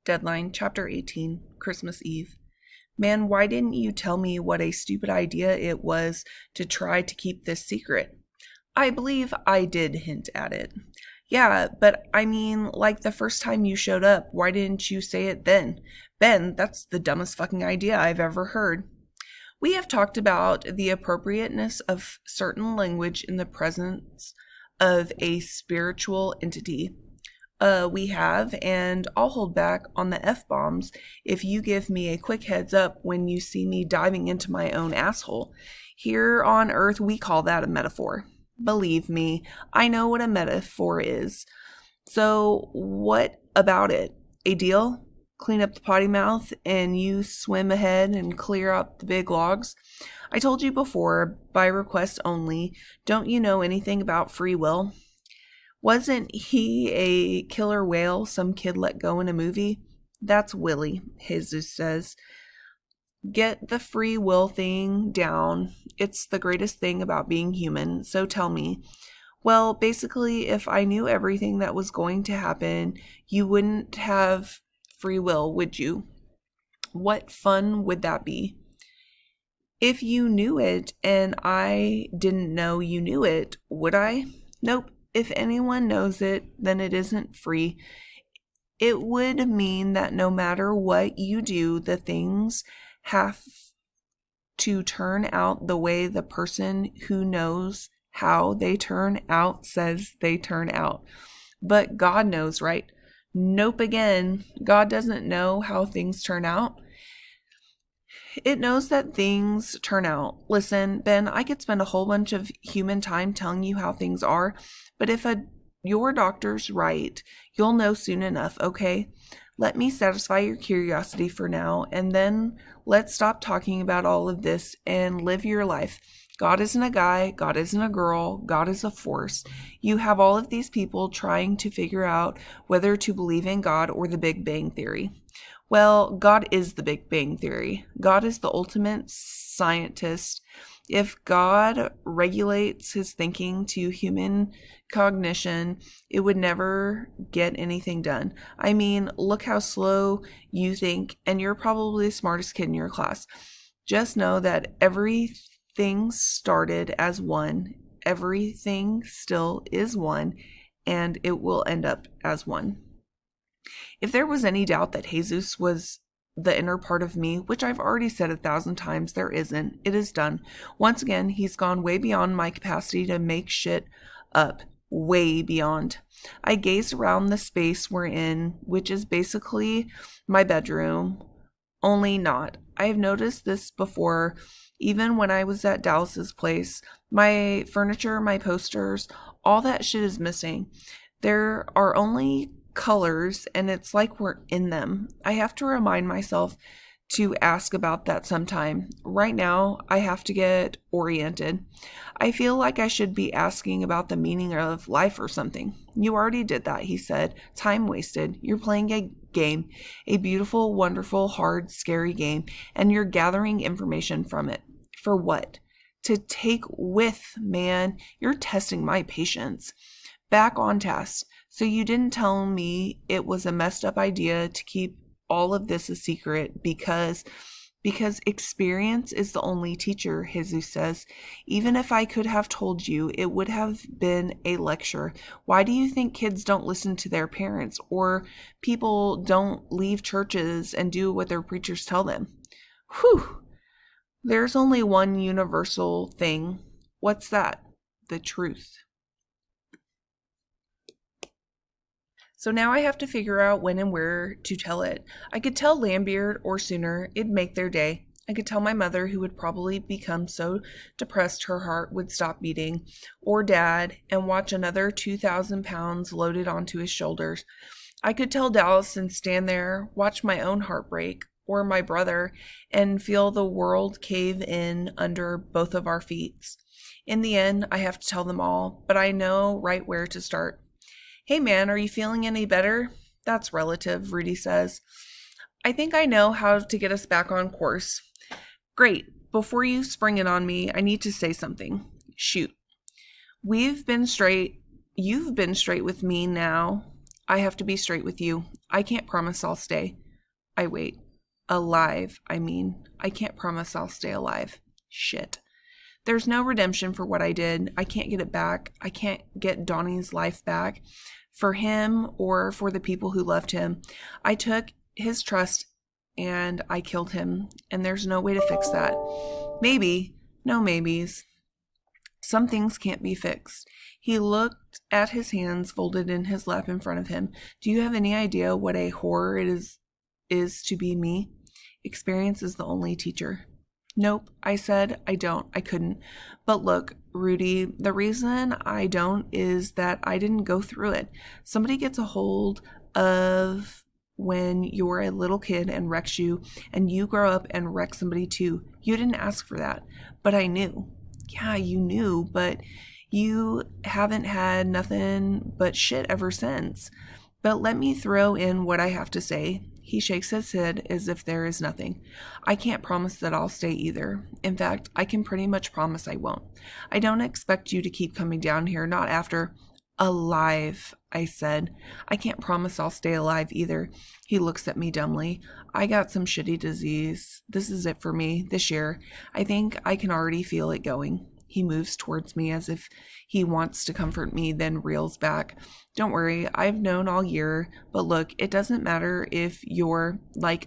Deadline, Chapter 18, Christmas Eve. Man, why didn't you tell me what a stupid idea it was to try to keep this secret? I believe I did hint at it. Yeah, but I mean, like the first time you showed up, why didn't you say it then? Ben, that's the dumbest fucking idea I've ever heard. We have talked about the appropriateness of certain language in the presence of a spiritual entity. We have, and I'll hold back on the F bombs if you give me a quick heads up when you see me diving into my own asshole. Here on Earth, we call that a metaphor. Believe me, I know what a metaphor is. So, what about it? A deal? Clean up the potty mouth and you swim ahead and clear out the big logs? I told you before, by request only, don't you know anything about free will? Wasn't he a killer whale some kid let go in a movie? That's Willie, Jesus says. Get the free will thing down. It's the greatest thing about being human, so tell me. Well, basically, if I knew everything that was going to happen, you wouldn't have free will, would you? What fun would that be? If you knew it and I didn't know you knew it, would I? Nope. If anyone knows it, then it isn't free. It would mean that no matter what you do, the things have to turn out the way the person who knows how they turn out says they turn out. But God knows, right? Nope again. God doesn't know how things turn out. It knows that things turn out. Listen, Ben, I could spend a whole bunch of human time telling you how things are, but if your doctor's right, you'll know soon enough, okay? Let me satisfy your curiosity for now, and then let's stop talking about all of this and live your life. God isn't a guy, God isn't a girl, God is a force. You have all of these people trying to figure out whether to believe in God or the Big Bang Theory. Well, God is the Big Bang Theory. God is the ultimate scientist. If God regulates his thinking to human cognition, it would never get anything done. I mean, look how slow you think, and you're probably the smartest kid in your class. Just know that everything started as one, everything still is one, and it will end up as one. If there was any doubt that Jesus was the inner part of me, which I've already said 1,000 times, there isn't. It is done. Once again, he's gone way beyond my capacity to make shit up. Way beyond. I gaze around the space we're in, which is basically my bedroom, only not. I have noticed this before, even when I was at Dallas's place. My furniture, my posters, all that shit is missing. There are only colors, and it's like we're in them. I have to remind myself to ask about that sometime. Right now, I have to get oriented. I feel like I should be asking about the meaning of life or something. You already did that, he said. Time wasted. You're playing a game, a beautiful, wonderful, hard, scary game, and you're gathering information from it. For what? To take with, man. You're testing my patience. Back on task. So you didn't tell me it was a messed up idea to keep all of this a secret because experience is the only teacher, Jesus says. Even if I could have told you, it would have been a lecture. Why do you think kids don't listen to their parents, or people don't leave churches and do what their preachers tell them? Whew! There's only one universal thing. What's that? The truth. So now I have to figure out when and where to tell it. I could tell Lambeard or sooner, it'd make their day. I could tell my mother, who would probably become so depressed her heart would stop beating, or Dad, and watch another 2,000 pounds loaded onto his shoulders. I could tell Dallas and stand there, watch my own heart break, or my brother, and feel the world cave in under both of our feet. In the end, I have to tell them all, but I know right where to start. Hey man, are you feeling any better? That's relative, Rudy says. I think I know how to get us back on course. Great. Before you spring it on me, I need to say something. Shoot. You've been straight with me now. I have to be straight with you. I can't promise I'll stay. I wait. Alive, I mean. I can't promise I'll stay alive. Shit. There's no redemption for what I did. I can't get it back. I can't get Donnie's life back for him or for the people who loved him. I took his trust and I killed him, and there's no way to fix that. Maybe, no maybes. Some things can't be fixed. He looked at his hands folded in his lap in front of him. Do you have any idea what a horror it is to be me? Experience is the only teacher. Nope, I said I don't. I couldn't. But look, Rudy, the reason I don't is that I didn't go through it. Somebody gets a hold of when you're a little kid and wrecks you, and you grow up and wreck somebody too. You didn't ask for that, but I knew. Yeah, you knew, but you haven't had nothing but shit ever since. But let me throw in what I have to say. He shakes his head as if there is nothing. I can't promise that I'll stay either. In fact, I can pretty much promise I won't. I don't expect you to keep coming down here, not after. Alive, I said. I can't promise I'll stay alive either. He looks at me dumbly. I got some shitty disease. This is it for me, this year. I think I can already feel it going. He moves towards me as if he wants to comfort me, then reels back. Don't worry, I've known all year, but look, it doesn't matter if you're,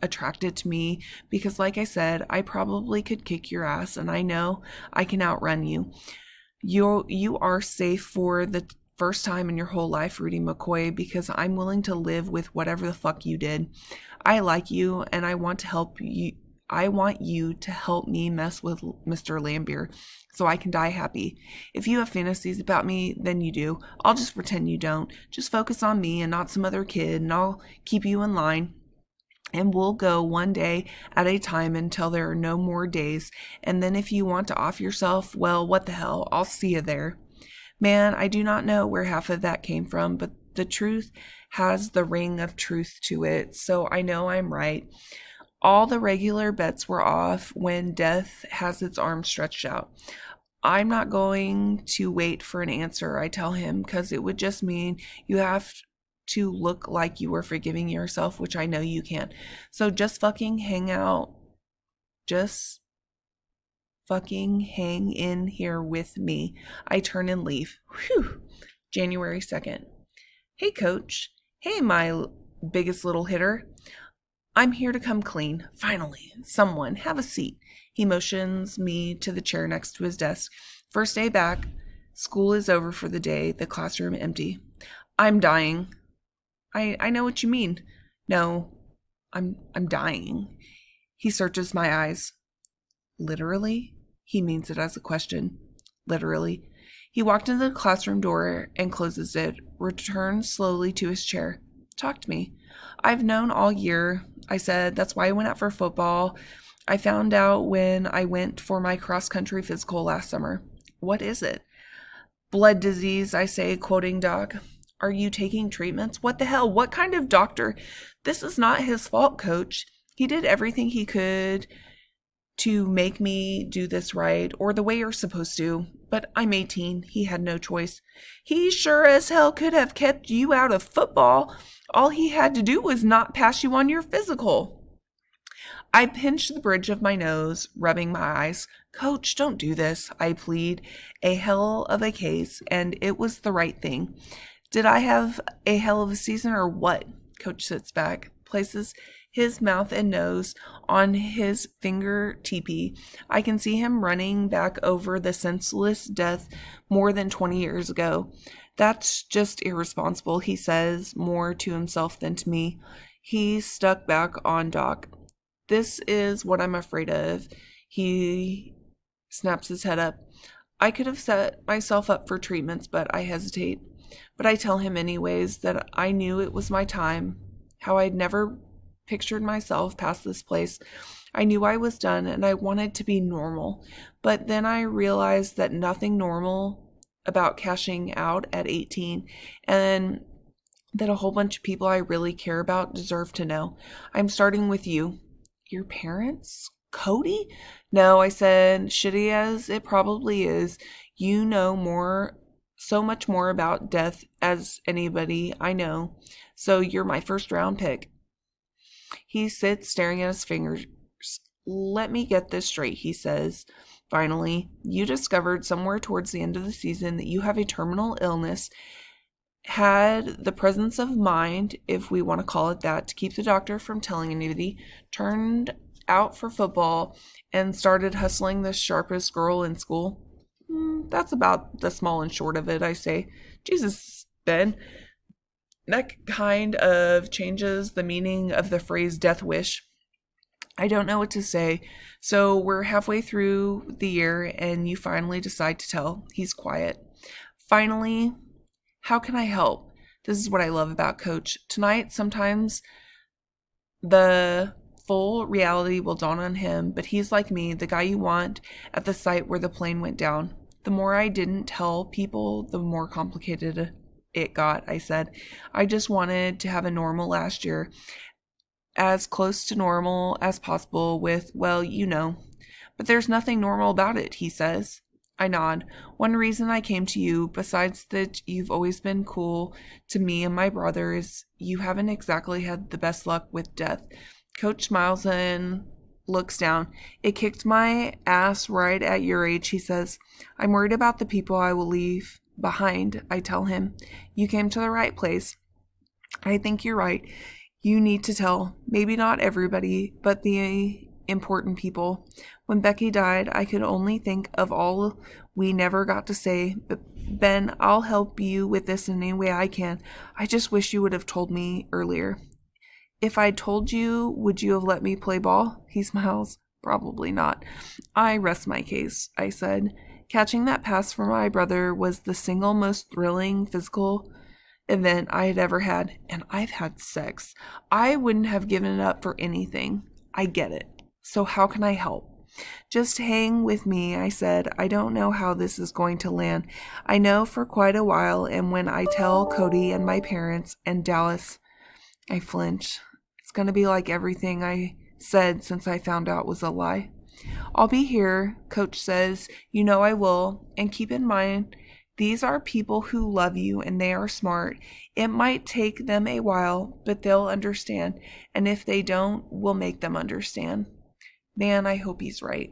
attracted to me, because like I said, I probably could kick your ass, and I know I can outrun you. You are safe for the first time in your whole life, Rudy McCoy, because I'm willing to live with whatever the fuck you did. I like you, and I want to help you. I want you to help me mess with Mr. Lambier so I can die happy. If you have fantasies about me, then you do. I'll just pretend you don't. Just focus on me and not some other kid, and I'll keep you in line. And we'll go one day at a time until there are no more days. And then if you want to off yourself, well, what the hell? I'll see you there. Man, I do not know where half of that came from, but the truth has the ring of truth to it, so I know I'm right. All the regular bets were off when death has its arms stretched out. I'm not going to wait for an answer, I tell him, because it would just mean you have to look like you were forgiving yourself, which I know you can't. So just fucking hang out. Just fucking hang in here with me. I turn and leave. Whew. January 2nd. Hey, coach. Hey, my biggest little hitter. I'm here to come clean. Finally. Someone. Have a seat. He motions me to the chair next to his desk. First day back. School is over for the day. The classroom empty. I'm dying. I know what you mean. No, I'm dying. He searches my eyes. Literally? He means it as a question. Literally. He walked into the classroom door and closes it, returns slowly to his chair. Talk to me. I've known all year, I said. That's why I went out for football. I found out when I went for my cross-country physical last summer. What is it? Blood disease, I say, quoting Doc. Are you taking treatments? What the hell? What kind of doctor? This is not his fault, coach. He did everything he could to make me do this right, or the way you're supposed to. But I'm 18. He had no choice. He sure as hell could have kept you out of football. All he had to do was not pass you on your physical. I pinch the bridge of my nose, rubbing my eyes. Coach, don't do this, I plead. A hell of a case, and it was the right thing. Did I have a hell of a season or what? Coach sits back, places his mouth and nose on his finger teepee. I can see him running back over the senseless death more than 20 years ago. That's just irresponsible, he says, more to himself than to me. He's stuck back on Doc. This is what I'm afraid of. He snaps his head up. I could have set myself up for treatments, but I hesitate. But I tell him anyways that I knew it was my time, how I'd never pictured myself past this place. I knew I was done and I wanted to be normal. But then I realized that nothing normal about cashing out at 18, and that a whole bunch of people I really care about deserve to know. I'm starting with you. Your parents? Cody? No, I said, shitty as it probably is, you know more so much more about death as anybody I know, so you're my first round pick. He sits staring at his fingers. Let me get this straight, he says. Finally, you discovered somewhere towards the end of the season that you have a terminal illness, had the presence of mind, if we want to call it that, to keep the doctor from telling anybody, turned out for football, and started hustling the sharpest girl in school. That's about the small and short of it, I say. Jesus, Ben. That kind of changes the meaning of the phrase death wish. I don't know what to say. So we're halfway through the year and you finally decide to tell. He's quiet. Finally, how can I help? This is what I love about Coach. Tonight, sometimes the full reality will dawn on him, but he's like me, the guy you want at the site where the plane went down. The more I didn't tell people, the more complicated it got, I said. I just wanted to have a normal last year, as close to normal as possible with, well, you know. But there's nothing normal about it, he says. I nod. One reason I came to you, besides that you've always been cool to me and my brother, is you haven't exactly had the best luck with death. Coach smiles and looks down. It kicked my ass right at your age, he says. I'm worried about the people I will leave behind, I tell him. You came to the right place. I think you're right. You need to tell, maybe not everybody, but the important people. When Becky died, I could only think of all we never got to say. But Ben, I'll help you with this in any way I can. I just wish you would have told me earlier. If I'd told you, would you have let me play ball? He smiles. Probably not. I rest my case, I said. Catching that pass from my brother was the single most thrilling physical event I had ever had, and I've had sex. I wouldn't have given it up for anything. I get it. So how can I help? Just hang with me, I said. I don't know how this is going to land. I know for quite a while, and when I tell Cody and my parents and Dallas, I flinch. It's going to be like everything I said since I found out was a lie. I'll be here, Coach says. You know I will. And keep in mind, these are people who love you and they are smart. It might take them a while, but they'll understand. And if they don't, we'll make them understand. Man, I hope he's right.